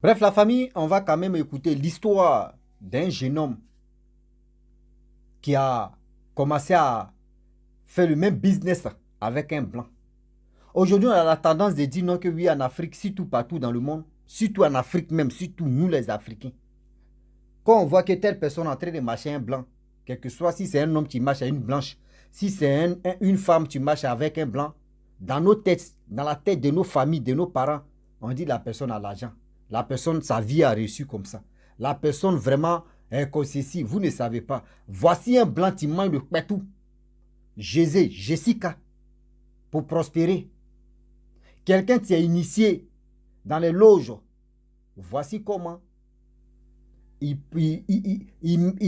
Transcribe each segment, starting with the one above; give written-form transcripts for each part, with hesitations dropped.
Bref, la famille, on va quand même écouter l'histoire d'un jeune homme qui a commencé à faire le même business avec un blanc. Aujourd'hui, on a la tendance de dire non que oui, en Afrique, surtout partout dans le monde, surtout en Afrique même, surtout nous les Africains. Quand on voit que telle personne est en train de marcher un blanc, quel que soit si c'est un homme qui marche à une blanche, si c'est une femme qui marche avec un blanc, dans nos têtes, dans la tête de nos familles, de nos parents, on dit la personne a l'argent. La personne, sa vie a reçu comme ça. La personne vraiment est comme ceci. Vous ne savez pas. Voici un blanc qui mange le pétou. Jessica, pour prospérer. Quelqu'un qui est initié dans les loges. Voici comment il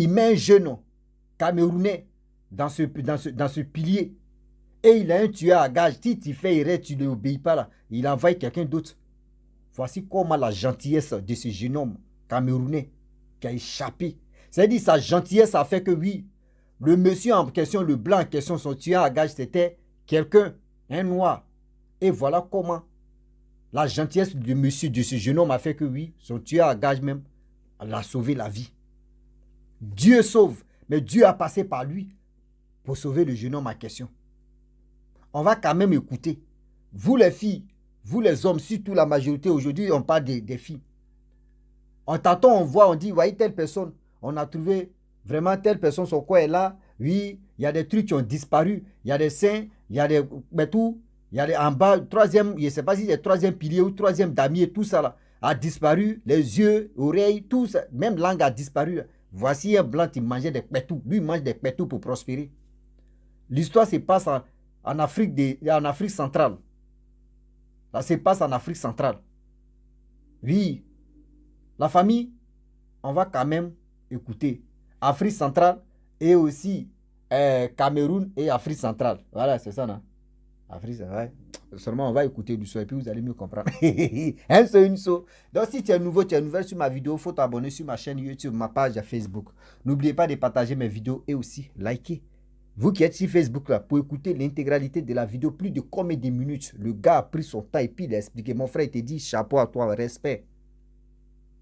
met un jeune Camerounais dans ce pilier. Et il a un tueur à gage. Si tu fais erreur, tu ne l'obéis pas là. Il envoie quelqu'un d'autre. Voici comment la gentillesse de ce jeune homme camerounais qui a échappé. C'est-à-dire sa gentillesse a fait que oui, le monsieur en question, le blanc en question, son tueur à gage, c'était quelqu'un, un noir. Et voilà comment la gentillesse de monsieur, de ce jeune homme a fait que oui, son tueur à gage même, l'a sauvé la vie. Dieu sauve, mais Dieu a passé par lui pour sauver le jeune homme en question. On va quand même écouter. Vous les filles, vous les hommes, surtout la majorité, aujourd'hui, on parle des filles. En tâton, on voit, on dit, voyez telle personne, on a trouvé vraiment telle personne, son quoi est là. Oui, il y a des trucs qui ont disparu. Il y a des seins, il y a des. Mais tout, il y a des en bas, troisième, je ne sais pas si c'est le troisième pilier ou troisième damier, tout ça là, a disparu. Les yeux, oreilles, tout ça, même langue a disparu. Voici un blanc qui mangeait des pétous. Lui, il mange des pétous pour prospérer. L'histoire se passe en Afrique centrale. Ça se passe en Afrique centrale. Oui, la famille, on va quand même écouter Afrique centrale et aussi Cameroun et Afrique centrale. Voilà, c'est ça, non? Afrique centrale. Ouais. Seulement, on va écouter du son et puis vous allez mieux comprendre. Un seul, une seule. Donc, si tu es nouveau, tu es nouvelle sur ma vidéo, il faut t'abonner sur ma chaîne YouTube, ma page Facebook. N'oubliez pas de partager mes vidéos et aussi liker. Vous qui êtes sur Facebook là, pour écouter l'intégralité de la vidéo, plus de combien de minutes, le gars a pris son temps et puis il a expliqué. Mon frère, il te dit chapeau à toi, respect.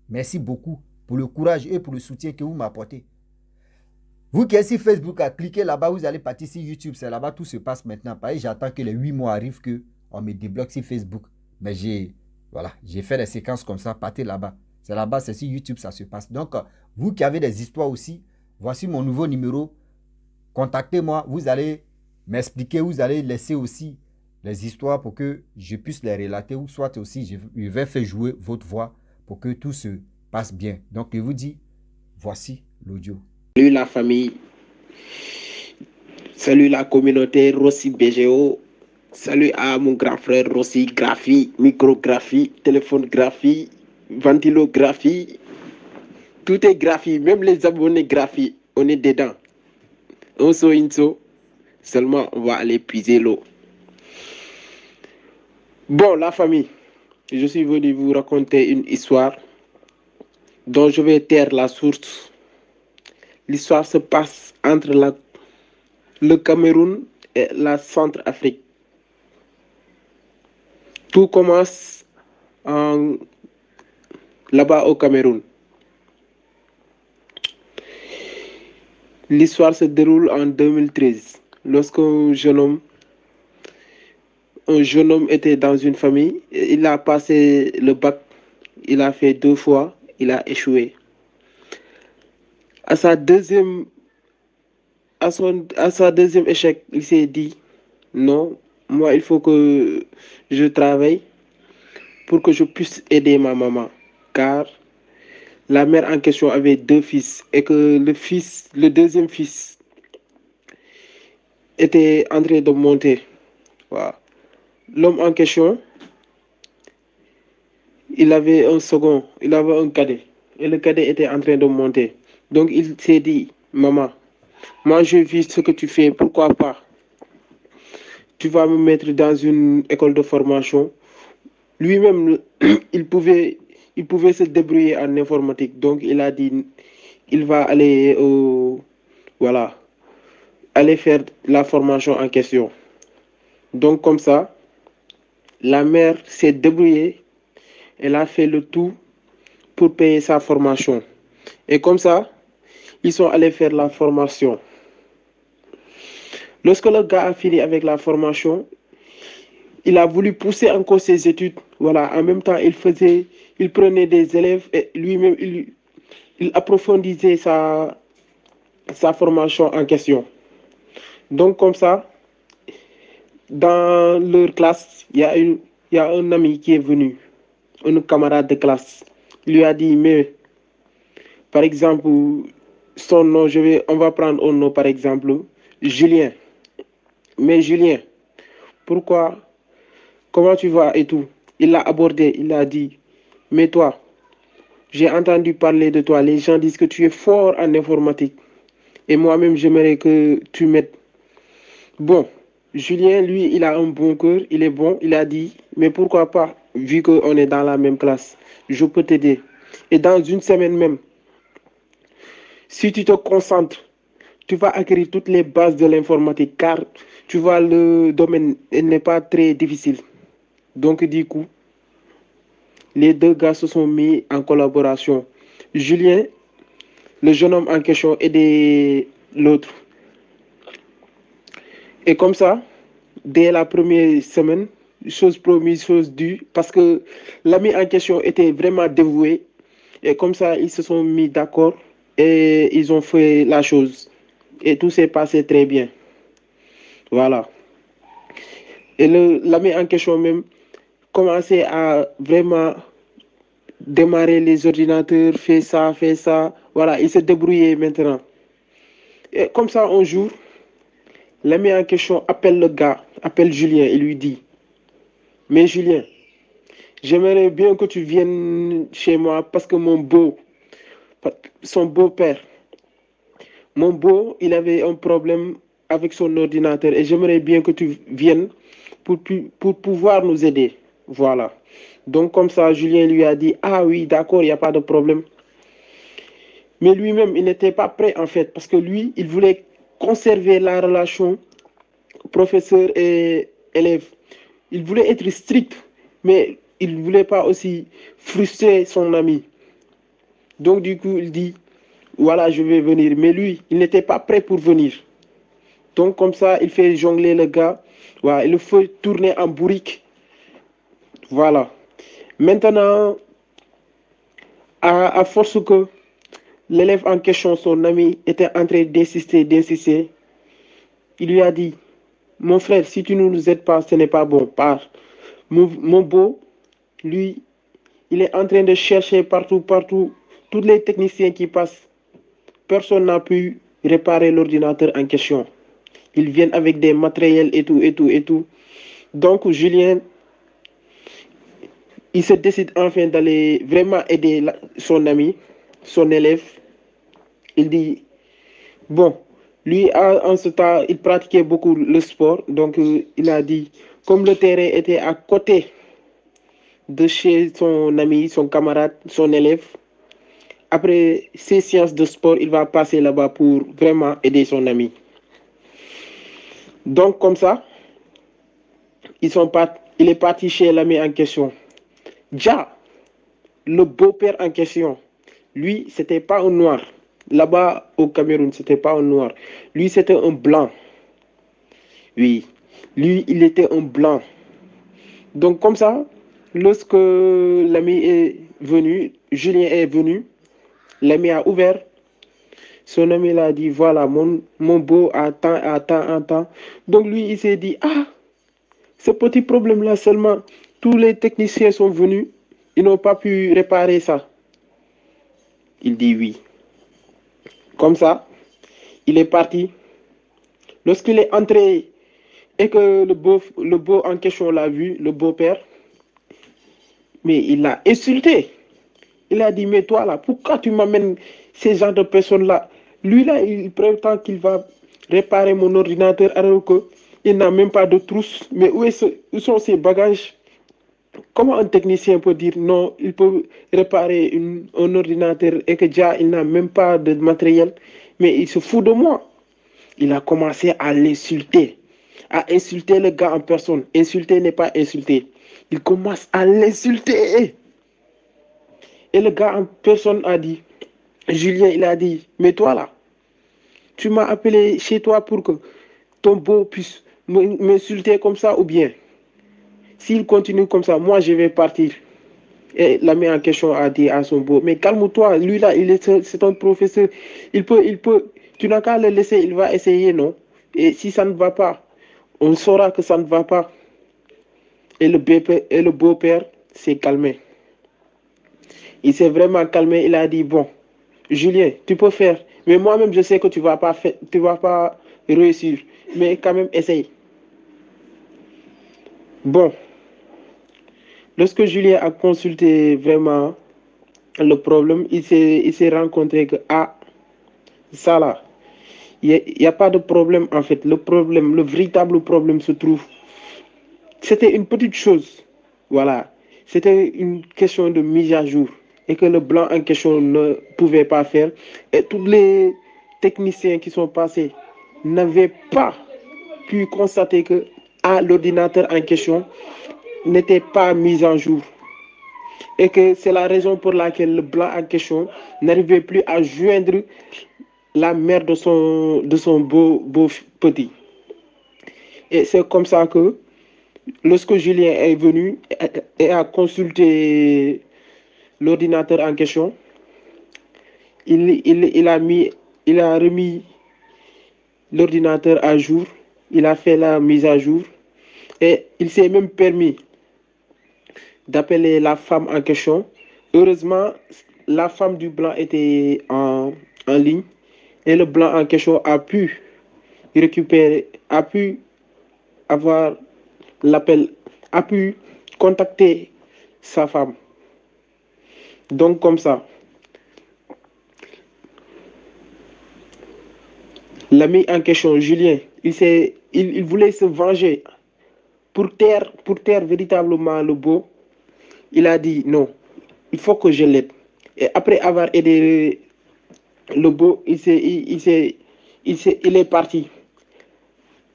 Merci beaucoup pour le courage et pour le soutien que vous m'apportez. Vous qui êtes sur Facebook, cliquez là-bas, vous allez partir sur YouTube. C'est là-bas tout se passe maintenant. Pareil, j'attends que les 8 mois arrivent, qu'on me débloque sur Facebook. Mais j'ai fait des séquences comme ça, partez là-bas. C'est là-bas, c'est sur YouTube, ça se passe. Donc, vous qui avez des histoires aussi, voici mon nouveau numéro. Contactez-moi, vous allez m'expliquer, vous allez laisser aussi les histoires pour que je puisse les relater ou soit aussi je vais faire jouer votre voix pour que tout se passe bien. Donc, je vous dis, voici l'audio. Salut la famille, salut la communauté Rossi BGO, salut à mon grand frère Rossi Graphie, micrographie, téléphone graphie, ventilographie, tout est graphie, même les abonnés graphie, on est dedans. On so inso, seulement on va aller puiser l'eau. Bon la famille, je suis venu vous raconter une histoire dont je vais taire la source. L'histoire se passe entre le Cameroun et la Centrafrique. Tout commence là-bas au Cameroun. L'histoire se déroule en 2013, lorsqu'un jeune homme était dans une famille. Il a passé le bac, il a fait 2 fois, il a échoué. À sa deuxième, à sa deuxième échec, il s'est dit, non, moi il faut que je travaille pour que je puisse aider ma maman. Car la mère en question avait 2 fils et que le deuxième fils était en train de monter. Wow. L'homme en question, il avait un cadet. Et le cadet était en train de monter. Donc il s'est dit, maman, moi je vis ce que tu fais, pourquoi pas? Tu vas me mettre dans une école de formation. Lui-même, il pouvait, il pouvait se débrouiller en informatique. Donc il a dit, il va aller voilà, aller faire la formation en question. Donc comme ça, la mère s'est débrouillée. Elle a fait le tout pour payer sa formation. Et comme ça, ils sont allés faire la formation. Lorsque le gars a fini avec la formation, il a voulu pousser encore ses études. Voilà, en même temps, il prenait des élèves et lui-même, il approfondissait sa formation en question. Donc, comme ça, dans leur classe, il y a un ami qui est venu, un camarade de classe. Il lui a dit, mais par exemple, son nom, on va prendre un nom par exemple, Julien. Mais Julien, pourquoi, comment tu vas et tout? Il l'a abordé, il a dit, mais toi, j'ai entendu parler de toi, les gens disent que tu es fort en informatique. Et moi-même, j'aimerais que tu m'aides. Bon, Julien, lui, il a un bon cœur, il est bon, il a dit, mais pourquoi pas, vu qu'on est dans la même classe, je peux t'aider. Et dans une semaine même, si tu te concentres, tu vas acquérir toutes les bases de l'informatique, car tu vois, le domaine n'est pas très difficile. Donc, du coup, les deux gars se sont mis en collaboration. Julien, le jeune homme en question, aidait l'autre. Et comme ça, dès la première semaine, chose promise, chose due, parce que l'ami en question était vraiment dévoué. Et comme ça, ils se sont mis d'accord et ils ont fait la chose. Et tout s'est passé très bien. Voilà. Et l'ami en question même commençait à vraiment démarrer les ordinateurs, fait ça, fait ça. Voilà, il se débrouillait maintenant. Et comme ça, un jour, l'ami en question appelle le gars, appelle Julien et lui dit, mais Julien, j'aimerais bien que tu viennes chez moi parce que son beau-père, mon beau, il avait un problème avec son ordinateur et j'aimerais bien que tu viennes pour pouvoir nous aider. Voilà. Donc comme ça, Julien lui a dit, ah oui, d'accord, il n'y a pas de problème. Mais lui-même, il n'était pas prêt en fait parce que lui, il voulait conserver la relation professeur et élève. Il voulait être strict, mais il ne voulait pas aussi frustrer son ami. Donc du coup, il dit, voilà, je vais venir. Mais lui, il n'était pas prêt pour venir. Donc comme ça, il fait jongler le gars. Voilà, il le fait tourner en bourrique. Voilà. Maintenant, à force que l'élève en question, son ami, était en train d'insister, il lui a dit, mon frère, si tu ne nous aides pas, ce n'est pas bon. Mon beau, lui, il est en train de chercher partout, tous les techniciens qui passent. Personne n'a pu réparer l'ordinateur en question. Ils viennent avec des matériels et tout, et tout, et tout. Donc, Julien, il se décide enfin d'aller vraiment aider son ami, son élève. Il dit, bon, lui, en ce temps, il pratiquait beaucoup le sport. Donc, il a dit, comme le terrain était à côté de chez son ami, son camarade, son élève, après ces séances de sport, il va passer là-bas pour vraiment aider son ami. Donc, comme ça, il est parti chez l'ami en question. Déjà, le beau-père en question, lui, c'était pas un noir. Là-bas, au Cameroun, c'était pas un noir. Lui, c'était un blanc. Oui, lui, il était un blanc. Donc, comme ça, lorsque l'ami est venu, Julien est venu, l'ami a ouvert. Son ami l'a dit, voilà, mon beau, attends. Donc, lui, il s'est dit, ah, ce petit problème-là seulement, tous les techniciens sont venus, ils n'ont pas pu réparer ça. Il dit oui. Comme ça, il est parti. Lorsqu'il est entré et que le beau en question l'a vu, le beau-père, mais il l'a insulté. Il a dit, mais toi là, pourquoi tu m'amènes ces genres de personnes-là? Lui là, il prétend qu'il va réparer mon ordinateur alors qu'il n'a même pas de trousse. Mais où sont ses bagages? Comment un technicien peut dire non, il peut réparer un ordinateur et que déjà il n'a même pas de matériel, mais il se fout de moi. Il a commencé à l'insulter, à insulter le gars en personne. Insulter n'est pas insulter. Il commence à l'insulter. Et le gars en personne a dit, Julien, il a dit, mais toi là, tu m'as appelé chez toi pour que ton beau puisse m'insulter comme ça ou bien, s'il continue comme ça, moi je vais partir. Et l'ami en question a dit à son beau, mais calme-toi, lui là, c'est un professeur, tu n'as qu'à le laisser, il va essayer, non? Et si ça ne va pas, on saura que ça ne va pas. Et le beau-père s'est calmé. Il s'est vraiment calmé, il a dit, bon, Julien, tu peux faire, mais moi-même je sais que tu vas pas réussir, mais quand même essaye. Bon, lorsque Julien a consulté vraiment le problème, il s'est rencontré que, ah, ça là, il n'y a pas de problème en fait. Le problème, le véritable problème se trouve. C'était une petite chose. Voilà. C'était une question de mise à jour. Et que le blanc en question ne pouvait pas faire. Et tous les techniciens qui sont passés n'avaient pas pu constater que l'ordinateur en question n'était pas mis à jour. Et que c'est la raison pour laquelle le blanc en question n'arrivait plus à joindre la mère de son beau petit. Et c'est comme ça que lorsque Julien est venu et a consulté l'ordinateur en question, il a remis l'ordinateur à jour, il a fait la mise à jour et il s'est même permis d'appeler la femme en question. Heureusement, la femme du blanc était en ligne et le blanc en question a pu a pu avoir l'appel, a pu contacter sa femme. Donc comme ça, l'ami en question, Julien, il voulait se venger pour taire véritablement le beau. Il a dit non, il faut que je l'aide. Et après avoir aidé le beau, il est parti.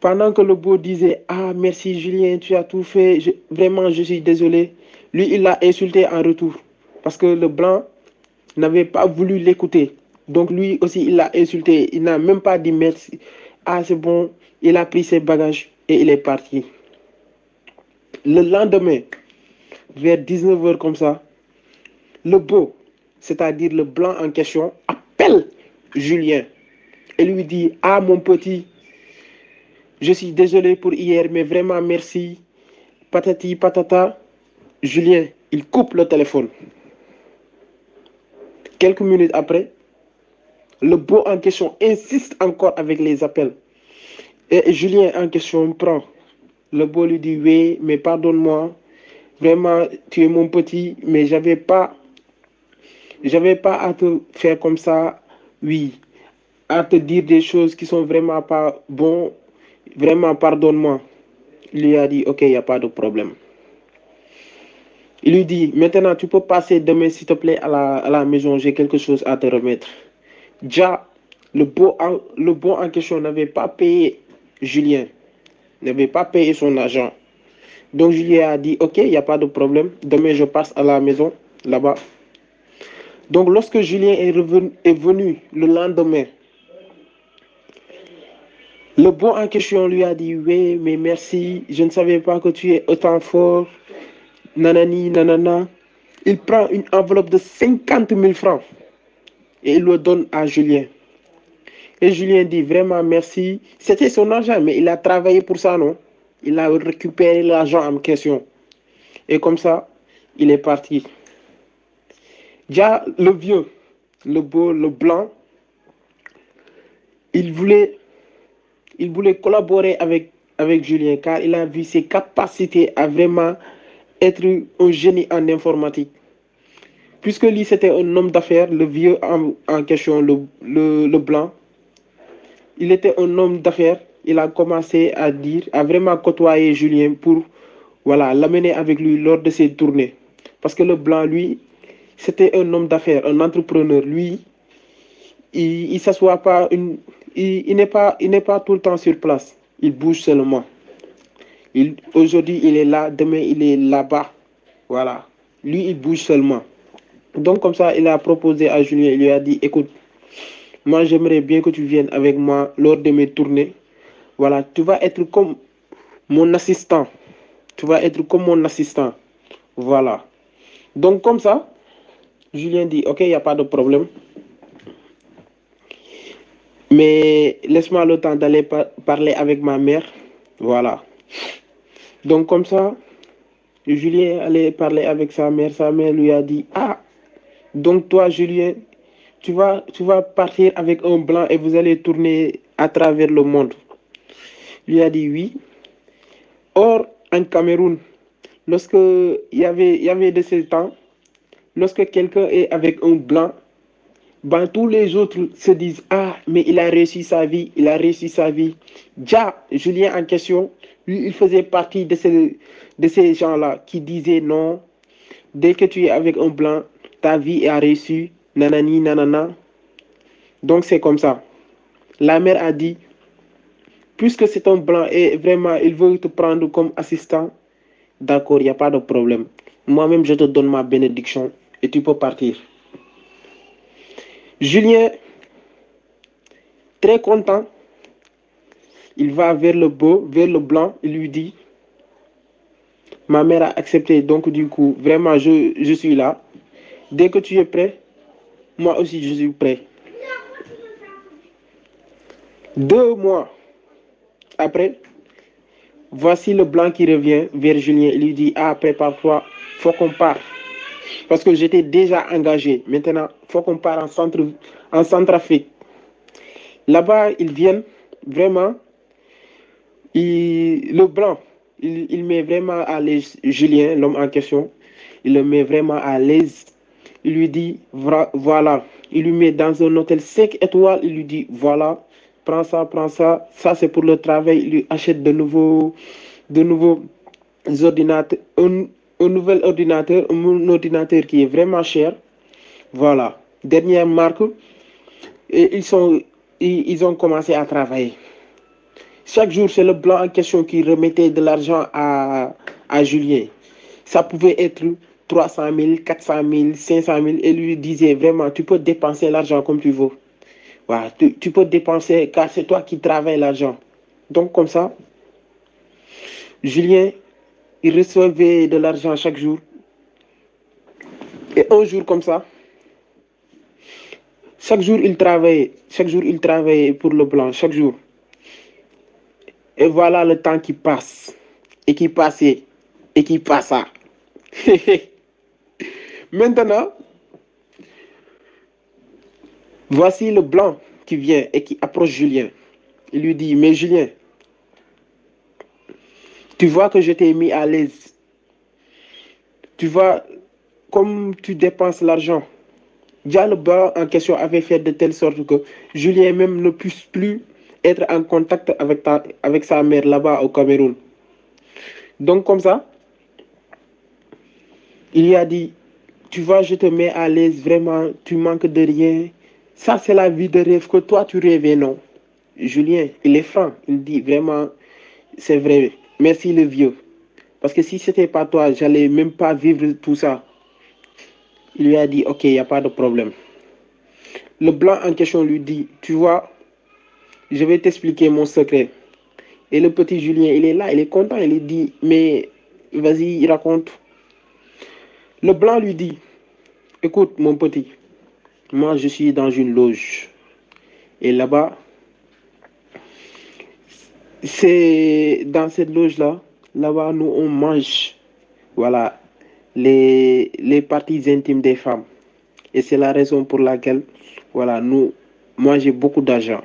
Pendant que le beau disait, ah merci Julien, tu as tout fait, vraiment je suis désolé. Lui, il l'a insulté en retour. Parce que le blanc n'avait pas voulu l'écouter. Donc lui aussi, il l'a insulté. Il n'a même pas dit merci. Ah c'est bon, il a pris ses bagages et il est parti. Le lendemain, vers 19 h comme ça, le beau, c'est-à-dire le blanc en question, appelle Julien et lui dit, ah mon petit, je suis désolé pour hier, mais vraiment merci. Patati patata. Julien, il coupe le téléphone. Quelques minutes après, le beau en question insiste encore avec les appels. Et Julien en question prend. Le beau lui dit, oui, mais pardonne-moi. Vraiment, tu es mon petit, mais j'avais pas à te faire comme ça. Oui, à te dire des choses qui sont vraiment pas bon. Vraiment, pardonne-moi. Il lui a dit, ok, il n'y a pas de problème. Il lui dit, maintenant tu peux passer demain s'il te plaît à la maison, j'ai quelque chose à te remettre. Déjà, le bon en question n'avait pas payé Julien, n'avait pas payé son agent. Donc Julien a dit, ok, il n'y a pas de problème, demain je passe à la maison, là-bas. Donc lorsque Julien est venu le lendemain, le bon en question lui a dit, oui, mais merci, je ne savais pas que tu es autant fort, nanani, nanana. Il prend une enveloppe de 50 000 francs et il le donne à Julien. Et Julien dit vraiment merci. C'était son argent, mais il a travaillé pour ça, non? Il a récupéré l'argent en question. Et comme ça, il est parti. Déjà, le vieux, le beau, le blanc, il voulait collaborer avec Julien car il a vu ses capacités à vraiment être un génie en informatique. Puisque lui, c'était un homme d'affaires, le vieux en question, le blanc, il était un homme d'affaires. Il a commencé à vraiment côtoyer Julien pour voilà, l'amener avec lui lors de ses tournées. Parce que le blanc, lui, c'était un homme d'affaires, un entrepreneur. Lui, il s'assoit pas, il n'est pas tout le temps sur place. Il bouge seulement. Aujourd'hui, il est là, demain, il est là-bas. Voilà. Lui, il bouge seulement. Donc comme ça, il a proposé à Julien, il lui a dit, écoute, moi j'aimerais bien que tu viennes avec moi lors de mes tournées. Voilà, tu vas être comme mon assistant. Tu vas être comme mon assistant. Voilà. Donc comme ça, Julien dit, ok, il n'y a pas de problème. Mais laisse-moi le temps d'aller parler avec ma mère. Voilà. Donc comme ça, Julien allait parler avec sa mère. Sa mère lui a dit, ah, donc toi, Julien, tu vas partir avec un blanc et vous allez tourner à travers le monde. Il lui a dit oui. Or, en Cameroun, lorsque il y avait de ce temps, lorsque quelqu'un est avec un blanc, ben, tous les autres se disent, ah, mais il a réussi sa vie, il a réussi sa vie. Déjà, Julien en question, lui, il faisait partie de ces gens-là qui disaient non, dès que tu es avec un blanc, ta vie a réussi, nanani, nanana. Donc c'est comme ça. La mère a dit, puisque c'est un blanc et vraiment il veut te prendre comme assistant, d'accord, il n'y a pas de problème. Moi-même, je te donne ma bénédiction et tu peux partir. Julien, très content, il va vers le beau, vers le blanc, il lui dit, ma mère a accepté, donc du coup, vraiment, je suis là. Dès que tu es prêt, moi aussi, je suis prêt. 2 mois après, voici le blanc qui revient vers Julien. Il lui dit, ah, prépare-toi, faut qu'on parte. Parce que j'étais déjà engagé. Maintenant, faut qu'on parte en Centrafrique. Là-bas, ils viennent vraiment. Le blanc, il met vraiment à l'aise Julien, l'homme en question. Il le met vraiment à l'aise. Il lui dit, voilà. Il lui met dans un hôtel 5 étoiles. Il lui dit, voilà, prends ça, prends ça. Ça, c'est pour le travail. Il lui achète de nouveaux ordinateurs. Un nouvel ordinateur, un ordinateur qui est vraiment cher. Voilà. Dernière marque. Et ils ont commencé à travailler. Chaque jour, c'est le blanc en question qui remettait de l'argent à Julien. Ça pouvait être 300 000, 400 000, 500 000. Et lui disait vraiment, tu peux dépenser l'argent comme tu veux. Voilà, tu peux dépenser car c'est toi qui travailles l'argent. Donc comme ça, Julien, il recevait de l'argent chaque jour. Et un jour comme ça, chaque jour il travaillait. Chaque jour il travaillait pour le blanc, chaque jour. Et voilà le temps qui passe. Et qui passait. Et qui passa. Maintenant, voici le blanc qui vient et qui approche Julien. Il lui dit, mais Julien, tu vois que je t'ai mis à l'aise. Tu vois, comme tu dépenses l'argent. Déjà, le blanc en question avait fait de telle sorte que Julien même ne puisse plus être en contact avec sa mère là-bas au Cameroun. Donc comme ça, il lui a dit, tu vois, je te mets à l'aise, vraiment, tu manques de rien. Ça, c'est la vie de rêve que toi, tu rêvais, non? Julien, il est franc. Il dit, vraiment, c'est vrai. Merci le vieux. Parce que si c'était pas toi, j'allais même pas vivre tout ça. Il lui a dit, ok, il n'y a pas de problème. Le blanc en question lui dit, tu vois, je vais t'expliquer mon secret. Et le petit Julien, il est là, il est content. Il dit, mais vas-y, il raconte. Le blanc lui dit, écoute, mon petit, moi, je suis dans une loge. Et là-bas, c'est dans cette loge-là, là-bas, nous, on mange, voilà, les parties intimes des femmes. Et c'est la raison pour laquelle, voilà, moi, j'ai beaucoup d'argent.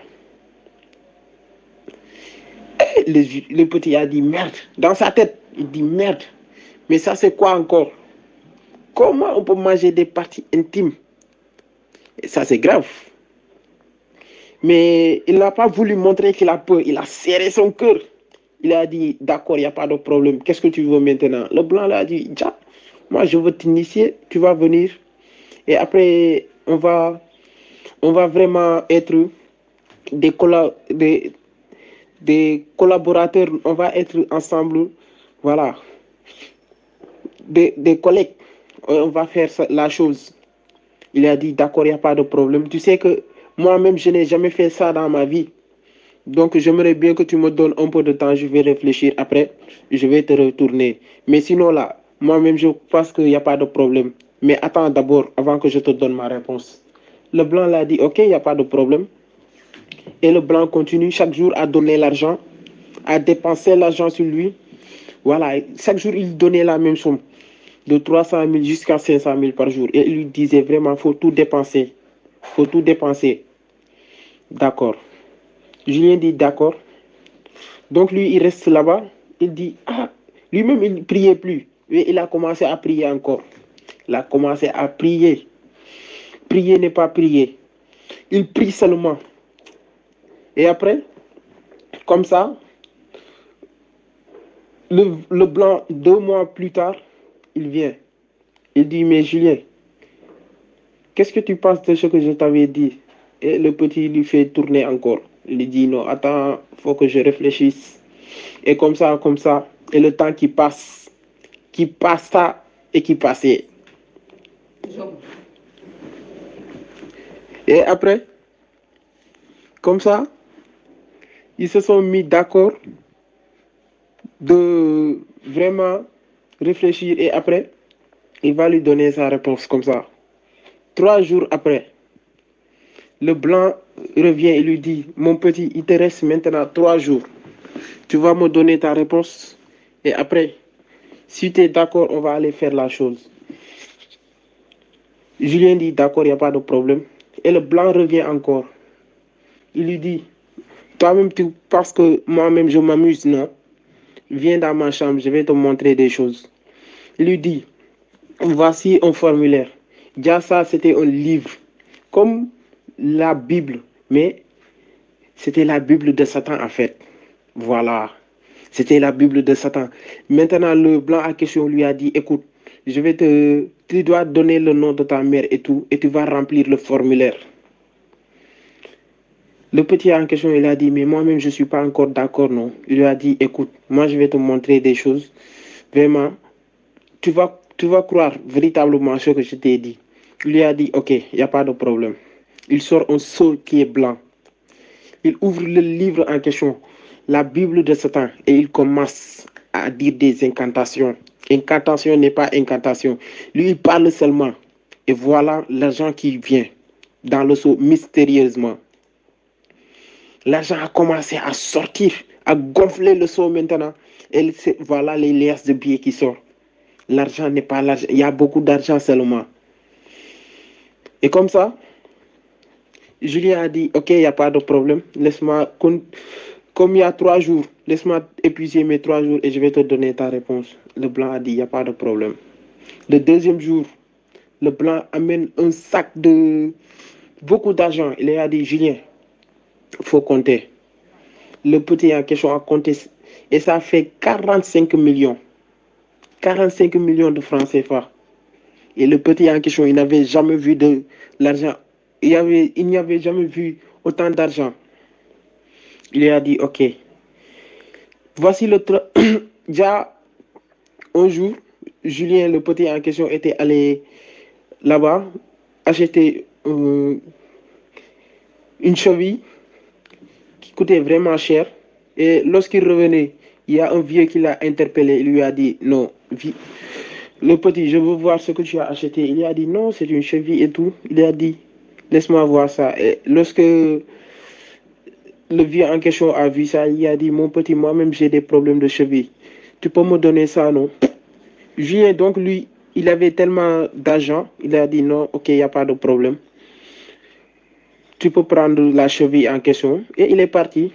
Et le petit a dit merde. Dans sa tête, il dit merde. Mais ça, c'est quoi encore? Comment on peut manger des parties intimes? Et ça, c'est grave. Mais il n'a pas voulu montrer qu'il a peur. Il a serré son cœur. Il a dit, d'accord, il n'y a pas de problème. Qu'est-ce que tu veux maintenant? Le blanc là a dit, ja, moi je veux t'initier, tu vas venir. Et après, on va vraiment être des, des collaborateurs. On va être ensemble, voilà, des collègues. On va faire la chose. Il a dit, d'accord, il n'y a pas de problème. Tu sais que moi-même, je n'ai jamais fait ça dans ma vie. Donc, j'aimerais bien que tu me donnes un peu de temps. Je vais réfléchir. Après, je vais te retourner. Mais sinon, là, moi-même, je pense qu'il n'y a pas de problème. Mais attends d'abord, avant que je te donne ma réponse. Le blanc l'a dit, ok, il n'y a pas de problème. Et le blanc continue chaque jour à donner l'argent, à dépenser l'argent sur lui. Voilà, chaque jour, il donnait la même somme, de 300 000 jusqu'à 500 000 par jour. Et il lui disait vraiment, il faut tout dépenser. Il faut tout dépenser. D'accord. Julien dit d'accord. Donc lui, il reste là-bas. Il dit, ah, lui-même, il ne priait plus. Et il a commencé à prier encore. Il a commencé à prier. Prier n'est pas prier. Il prie seulement. Et après, comme ça, le blanc, 2 mois plus tard, il vient. Il dit, mais Julien, qu'est-ce que tu penses de ce que je t'avais dit? Et le petit lui fait tourner encore. Il lui dit, non, attends, il faut que je réfléchisse. Et comme ça, et le temps qui passa et qui passait. Et après, comme ça, ils se sont mis d'accord de vraiment réfléchir. Et après, il va lui donner sa réponse comme ça. 3 jours après, le blanc revient et lui dit, mon petit, il te reste maintenant 3 jours. Tu vas me donner ta réponse. Et après, si tu es d'accord, on va aller faire la chose. Julien dit, d'accord, il n'y a pas de problème. Et le blanc revient encore. Il lui dit, toi-même, tu penses que moi-même, je m'amuse, non? Viens dans ma chambre, je vais te montrer des choses. Il lui dit, voici un formulaire. Déjà ça, c'était un livre, comme la Bible, mais c'était la Bible de Satan en fait. Voilà, c'était la Bible de Satan. Maintenant, le blanc à question lui a dit, écoute, tu dois donner le nom de ta mère et tout, et tu vas remplir le formulaire. Le petit en question, il a dit, mais moi-même, je ne suis pas encore d'accord, non. Il lui a dit, écoute, moi, je vais te montrer des choses. Vraiment, tu vas croire véritablement ce que je t'ai dit. Il lui a dit, ok, il n'y a pas de problème. Il sort un seau qui est blanc. Il ouvre le livre en question, la Bible de Satan, et il commence à dire des incantations. Incantation n'est pas incantation. Lui, il parle seulement. Et voilà l'argent qui vient dans le seau mystérieusement. L'argent a commencé à sortir, à gonfler le seau maintenant. Et voilà les liasses de billets qui sortent. L'argent n'est pas l'argent. Il y a beaucoup d'argent seulement. Et comme ça, Julien a dit, ok, il n'y a pas de problème. Laisse-moi, comme il y a 3 jours, laisse-moi épuiser mes 3 jours et je vais te donner ta réponse. Le blanc a dit, il n'y a pas de problème. Le deuxième jour, le blanc amène un sac de beaucoup d'argent. Il a dit, Julien, il faut compter. Le petit en question a compté et ça fait 45 millions. 45 millions de francs CFA. Et le petit en question, il n'avait jamais vu de l'argent. Il n'y avait jamais vu autant d'argent. Il a dit, ok, voici le... Déjà, un jour, Julien, le petit en question, était allé là-bas acheter une cheville qui coûtait vraiment cher. Et lorsqu'il revenait, il y a un vieux qui l'a interpellé. Il lui a dit, non, le petit, je veux voir ce que tu as acheté. Il a dit, non, c'est une cheville et tout. Il a dit, laisse-moi voir ça. Et lorsque le vieux en question a vu ça, il a dit, mon petit, moi-même, j'ai des problèmes de cheville. Tu peux me donner ça, non? Julien, donc, lui, il avait tellement d'argent. Il a dit, non, ok, il n'y a pas de problème. Tu peux prendre la cheville en question. Et il est parti.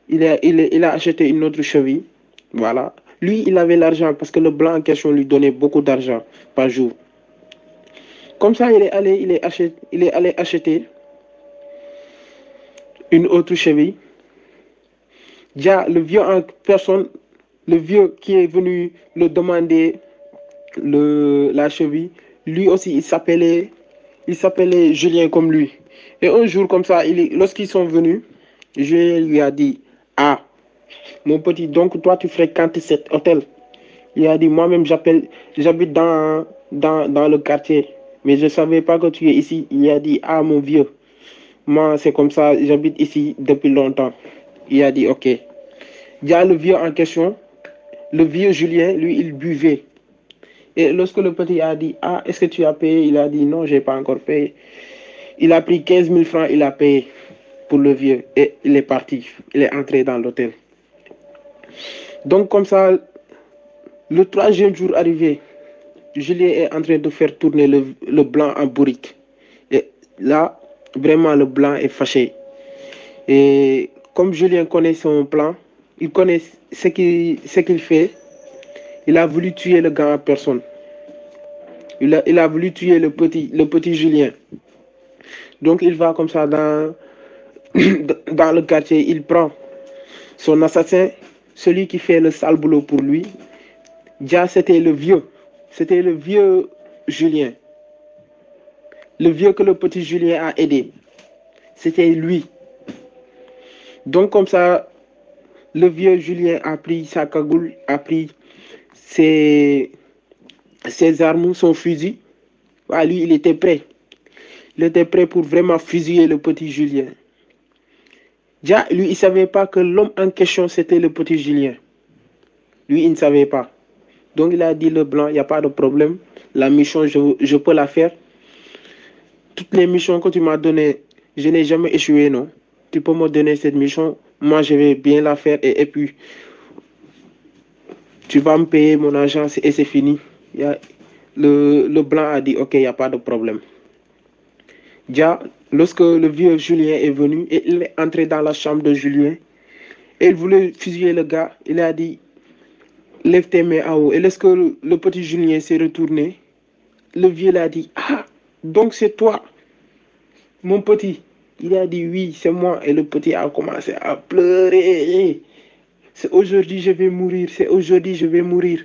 Il a acheté une autre cheville. Voilà. Lui, il avait l'argent parce que le blanc en question lui donnait beaucoup d'argent par jour. Comme ça, il est allé acheter une autre cheville. Déjà, le vieux en personne, le vieux qui est venu le demander la cheville, lui aussi, il s'appelait Julien comme lui. Et un jour comme ça, lorsqu'ils sont venus, Julien lui a dit, ah, mon petit, donc toi tu fréquentes cet hôtel. Il a dit, moi-même j'habite dans le quartier. mais je ne savais pas que tu es ici. Il a dit, ah mon vieux, moi c'est comme ça, j'habite ici depuis longtemps. Il a dit, ok. Il y a le vieux en question, le vieux Julien, lui, il buvait. Et lorsque le petit a dit, ah, est-ce que tu as payé? Il a dit, non, je n'ai pas encore payé. Il a pris 15 000 francs, il a payé pour le vieux. Et il est parti. Il est entré dans l'hôtel. Donc comme ça, le troisième jour arrivé, Julien est en train de faire tourner le blanc en bourrique. Et là, vraiment, le blanc est fâché. Et comme Julien connaît son plan, il connaît ce qu'il fait, il a voulu tuer le gars en personne. Il a voulu tuer le petit Julien. Donc il va comme ça dans, dans le quartier, il prend son assassin, celui qui fait le sale boulot pour lui. Déjà, c'était le vieux Julien. Le vieux que le petit Julien a aidé. C'était lui. Donc comme ça, le vieux Julien a pris sa cagoule, a pris ses armes, son fusil. Ah, lui, il était prêt. Il était prêt pour vraiment fusiller le petit Julien. Déjà, lui, il ne savait pas que l'homme en question, c'était le petit Julien. Lui, il ne savait pas. Donc, il a dit le blanc, il n'y a pas de problème. La mission, je peux la faire. Toutes les missions que tu m'as données, je n'ai jamais échoué, non? Tu peux me donner cette mission, moi, je vais bien la faire. Et puis, tu vas me payer mon argent et c'est fini. Le blanc a dit, ok, il n'y a pas de problème. Déjà, lorsque le vieux Julien est venu et il est entré dans la chambre de Julien et il voulait fusiller le gars, il a dit, lève tes mains en haut. Et lorsque le petit Julien s'est retourné, le vieux l'a dit, ah, donc c'est toi, mon petit. Il a dit, oui, c'est moi. Et le petit a commencé à pleurer. C'est aujourd'hui je vais mourir, c'est aujourd'hui je vais mourir.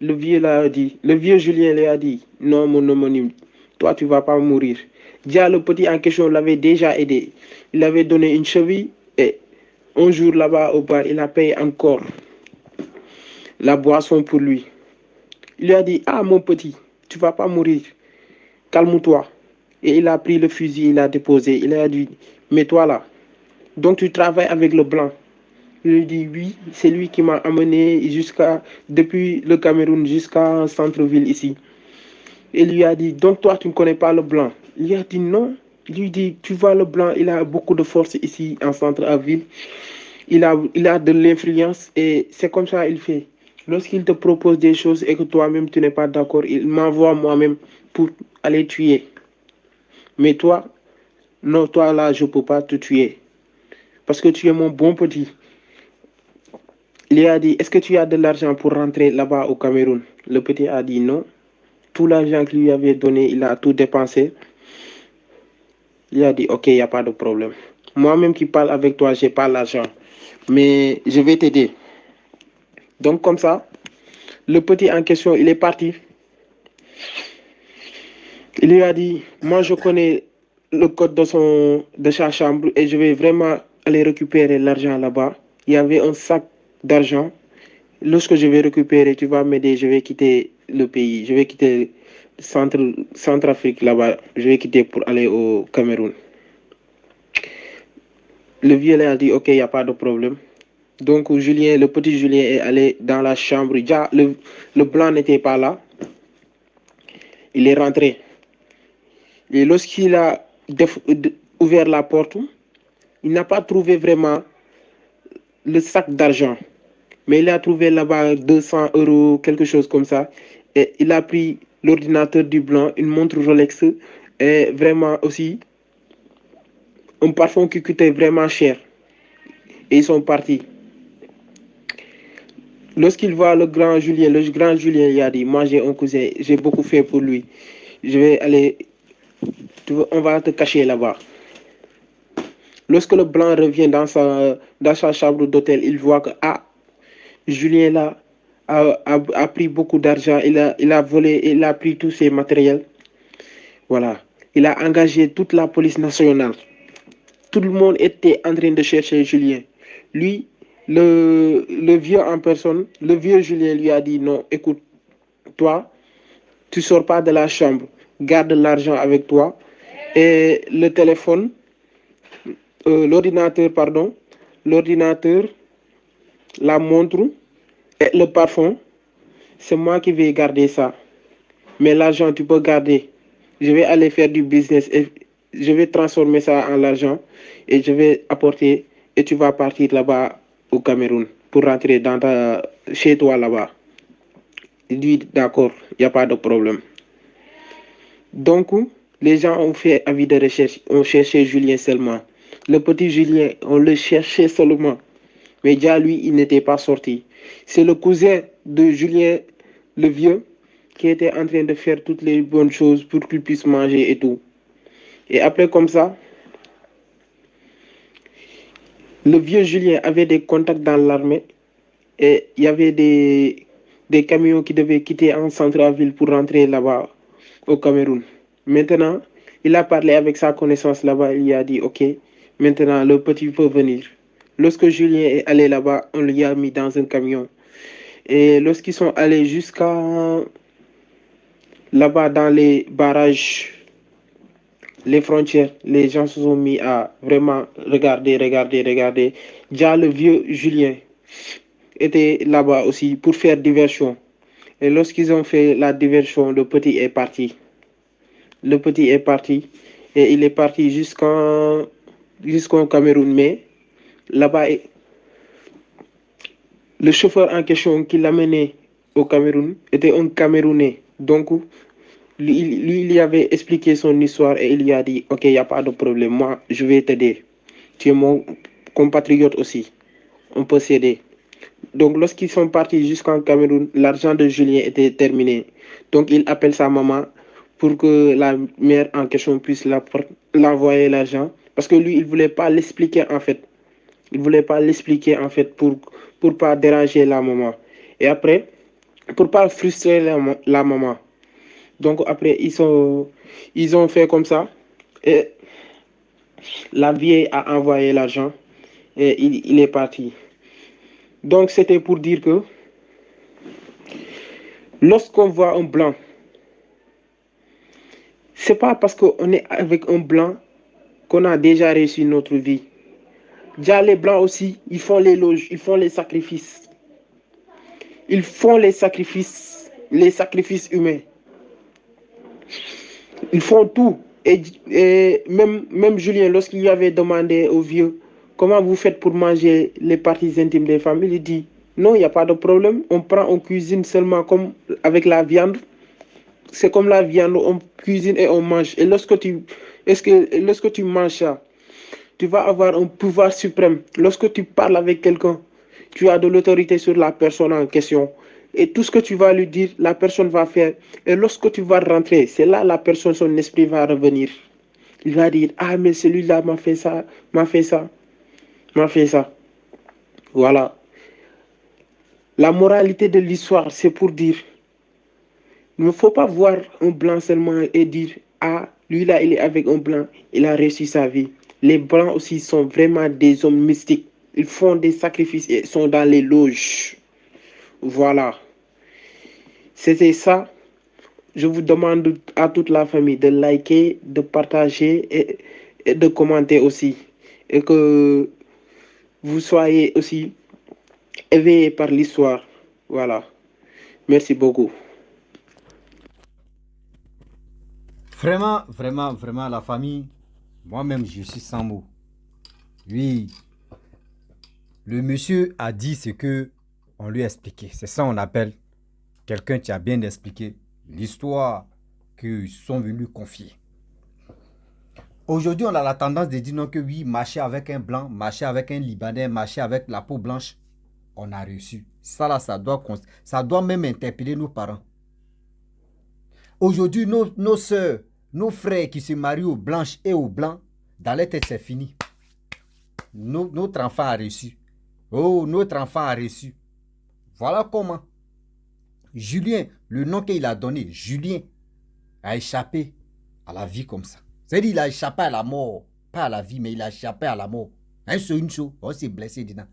Le vieux Julien lui a dit, non mon homonyme, toi tu vas pas mourir. Déjà le petit en question l'avait déjà aidé. Il avait donné une cheville et un jour là-bas au bar, il a payé encore la boisson pour lui. Il lui a dit, ah mon petit, tu vas pas mourir, calme-toi. Et il a pris le fusil, il l'a déposé, il a dit, mets-toi là. Donc tu travailles avec le blanc. Il lui dit oui, c'est lui qui m'a amené depuis le Cameroun jusqu'à centre-ville ici. Il lui a dit, donc toi tu ne connais pas le blanc. Il lui a dit non. Il lui dit, tu vois le blanc, il a beaucoup de force ici en centre-ville. Il a de l'influence et c'est comme ça qu'il fait. Lorsqu'il te propose des choses et que toi-même tu n'es pas d'accord, il m'envoie moi-même pour aller tuer. Mais toi, non, toi là, je ne peux pas te tuer. Parce que tu es mon bon petit. Il lui a dit, est-ce que tu as de l'argent pour rentrer là-bas au Cameroun? Le petit a dit non. Tout l'argent qu'il lui avait donné, il a tout dépensé. Il a dit, ok, il n'y a pas de problème. Moi-même qui parle avec toi, je n'ai pas l'argent. Mais je vais t'aider. Donc comme ça, le petit en question, il est parti. Il lui a dit, moi je connais le code de sa chambre et je vais vraiment aller récupérer l'argent là-bas. Il y avait un sac d'argent. Lorsque je vais récupérer, tu vas m'aider, je vais quitter le pays. Je vais quitter Centrafrique là-bas. Je vais quitter pour aller au Cameroun. Le vieux a dit, ok, il n'y a pas de problème. Donc le petit Julien est allé dans la chambre. Déjà, le blanc n'était pas là. Il est rentré. Et lorsqu'il a ouvert la porte, il n'a pas trouvé vraiment le sac d'argent. Mais il a trouvé là-bas 200 euros, quelque chose comme ça. Et il a pris l'ordinateur du blanc, une montre Rolex et vraiment aussi un parfum qui coûtait vraiment cher. Et ils sont partis. Lorsqu'il voit le grand Julien il a dit, moi j'ai un cousin, j'ai beaucoup fait pour lui. Je vais aller, on va te cacher là-bas. Lorsque le blanc revient dans sa chambre d'hôtel, il voit que Julien là a pris beaucoup d'argent, il a volé, il a pris tous ses matériels. Voilà. Il a engagé toute la police nationale. Tout le monde était en train de chercher Julien. Lui, le vieux en personne, le vieux Julien lui a dit non, écoute, toi, tu sors pas de la chambre. garde l'argent avec toi et le téléphone, l'ordinateur, pardon, l'ordinateur, la montre et le parfum, c'est moi qui vais garder ça. Mais l'argent, tu peux garder. Je vais aller faire du business et je vais transformer ça en l'argent et je vais apporter et tu vas partir là-bas au Cameroun pour rentrer chez toi là-bas. Il dit d'accord, il n'y a pas de problème. Donc, les gens ont fait avis de recherche, ont cherché Julien seulement. Le petit Julien, on le cherchait seulement. Mais déjà, lui, il n'était pas sorti. C'est le cousin de Julien, le vieux, qui était en train de faire toutes les bonnes choses pour qu'il puisse manger et tout. Et après, comme ça, le vieux Julien avait des contacts dans l'armée et il y avait des camions qui devaient quitter en centre-ville pour rentrer là-bas au Cameroun. Maintenant, il a parlé avec sa connaissance là-bas, il a dit, OK, maintenant le petit peut venir. Lorsque Julien est allé là-bas, on lui a mis dans un camion. Et lorsqu'ils sont allés jusqu'à là-bas dans les barrages, les frontières, les gens se sont mis à vraiment regarder. Déjà, le vieux Julien était là-bas aussi pour faire diversion. Et lorsqu'ils ont fait la diversion, le petit est parti. Le petit est parti et il est parti jusqu'au Cameroun. Mais là-bas, le chauffeur en question qui l'a mené au Cameroun était un Camerounais. Donc, lui, il avait expliqué son histoire et il lui a dit, OK, il n'y a pas de problème, moi, je vais t'aider. Tu es mon compatriote aussi. On peut s'aider. Donc, lorsqu'ils sont partis jusqu'en Cameroun, l'argent de Julien était terminé. Donc, il appelle sa maman pour que la mère en question puisse l'envoyer l'argent. Parce que lui, il ne voulait pas l'expliquer en fait. Il ne voulait pas l'expliquer en fait pour pas déranger la maman. Et après, pour pas frustrer la maman. Donc après, ils ont fait comme ça. Et la vieille a envoyé l'argent et il est parti. Donc c'était pour dire que lorsqu'on voit un blanc, c'est pas parce qu'on est avec un blanc qu'on a déjà réussi notre vie. Déjà les blancs aussi, ils font les loges, ils font les sacrifices. Ils font les sacrifices humains. Ils font tout. Et même Julien, lorsqu'il lui avait demandé au vieux comment vous faites pour manger les parties intimes des femmes, il dit non, il n'y a pas de problème. On cuisine seulement comme avec la viande. C'est comme la viande, on cuisine et on mange. Et lorsque tu manges ça, tu vas avoir un pouvoir suprême. Lorsque tu parles avec quelqu'un, tu as de l'autorité sur la personne en question. Et tout ce que tu vas lui dire, la personne va faire. Et lorsque tu vas rentrer, c'est là la personne, son esprit va revenir. Il va dire, ah, mais celui-là m'a fait ça, m'a fait ça, m'a fait ça. Voilà. La moralité de l'histoire, c'est pour dire, il ne faut pas voir un blanc seulement et dire, ah, lui là, il est avec un blanc, il a réussi sa vie. Les blancs aussi sont vraiment des hommes mystiques. Ils font des sacrifices et sont dans les loges. Voilà. C'était ça. Je vous demande à toute la famille de liker, de partager et de commenter aussi. Et que vous soyez aussi éveillés par l'histoire. Voilà. Merci beaucoup. Vraiment, la famille, moi-même, je suis sans mots. Oui, le monsieur a dit ce que on lui a expliqué. C'est ça qu'on appelle quelqu'un qui a bien expliqué l'histoire qu'ils sont venus confier. Aujourd'hui, on a la tendance de dire non que oui, marcher avec un blanc, marcher avec un Libanais, marcher avec la peau blanche, on a reçu. Ça là, ça doit même interpeller nos parents. Aujourd'hui, nos soeurs, nos frères qui se marient aux blanches et aux blancs, dans leur tête, c'est fini. Notre enfant a reçu. Oh, notre enfant a reçu. Voilà comment. Julien, le nom qu'il a donné, Julien, a échappé à la vie comme ça. C'est-à-dire qu'il a échappé à la mort. Pas à la vie, mais il a échappé à la mort. Un seul, une chose. On s'est blessé dedans.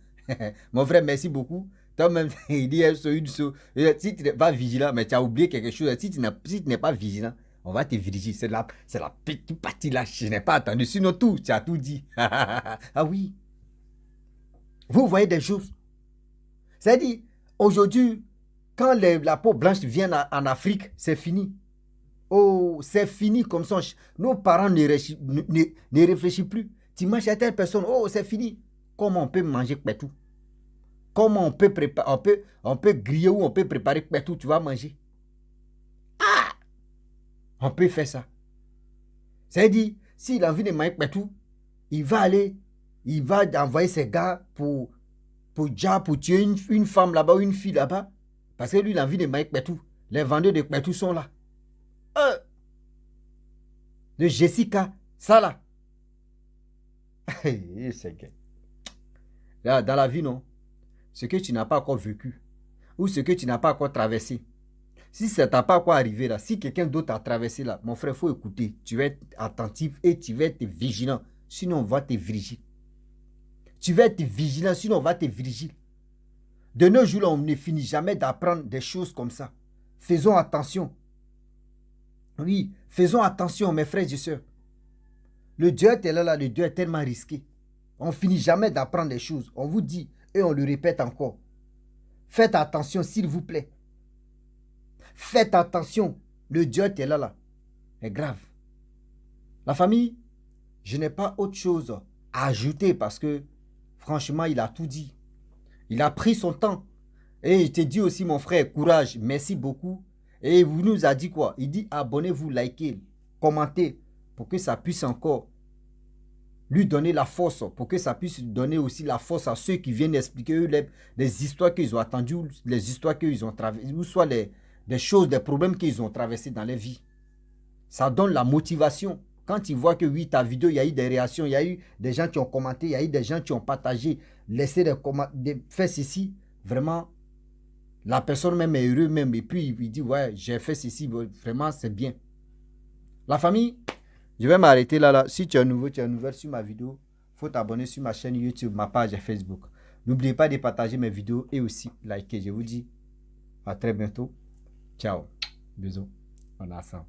Mon frère, merci beaucoup. Toi-même, il dit un seul, une chose. Si tu n'es pas vigilant, mais tu as oublié quelque chose. Si tu n'es pas vigilant, on va te viriger. C'est la petite partie là, je n'ai pas attendu. Sinon tout, tu as tout dit. Ah oui. Vous voyez des choses. C'est-à-dire, aujourd'hui, quand la peau blanche vient en Afrique, c'est fini. Oh, c'est fini comme ça. Nos parents ne réfléchissent plus. Tu manges à telle personne, oh, c'est fini. Comment on peut manger pétou? Comment on peut préparer, on peut griller ou on peut préparer pétou, tu vas manger. Ah! On peut faire ça. C'est-à-dire, s'il a envie de manger pétou, il va envoyer ses gars pour tuer une femme là-bas ou une fille là-bas. Parce que lui, il a envie de manger pétou. Les vendeurs de pétou sont là. De Jessica, ça là. Là, dans la vie, non. Ce que tu n'as pas encore vécu, ou ce que tu n'as pas encore traversé, si ça t'a pas encore arrivé là, si quelqu'un d'autre a traversé là, mon frère, il faut écouter. Tu vas être attentif et tu vas être vigilant. Sinon, on va te viriger. Tu vas être vigilant, sinon on va te viriger. De nos jours, on ne finit jamais d'apprendre des choses comme ça. Faisons attention. Oui, faisons attention, mes frères et sœurs. Le Dieu est là, le Dieu est tellement risqué. On ne finit jamais d'apprendre des choses. On vous dit et on le répète encore. Faites attention, s'il vous plaît. Faites attention. Le Dieu est là. C'est grave. La famille, je n'ai pas autre chose à ajouter parce que, franchement, il a tout dit. Il a pris son temps. Et il te dit aussi, mon frère, courage, merci beaucoup. Et il nous a dit quoi? Il dit abonnez-vous, likez, commentez pour que ça puisse encore lui donner la force, pour que ça puisse donner aussi la force à ceux qui viennent expliquer eux, les histoires qu'ils ont attendues, les histoires qu'ils ont traversées, ou soit des choses, des problèmes qu'ils ont traversés dans leur vie. Ça donne la motivation. Quand ils voient que oui, ta vidéo, il y a eu des réactions, il y a eu des gens qui ont commenté, il y a eu des gens qui ont partagé, laissé des fait ceci, vraiment, la personne même est heureuse même. Et puis, il dit, ouais, j'ai fait ceci, vraiment, c'est bien. La famille, je vais m'arrêter là. Si tu es nouveau, tu es nouvelle sur ma vidéo, il faut t'abonner sur ma chaîne YouTube, ma page Facebook. N'oubliez pas de partager mes vidéos et aussi liker. Je vous dis à très bientôt. Ciao. Bisous. On a ça.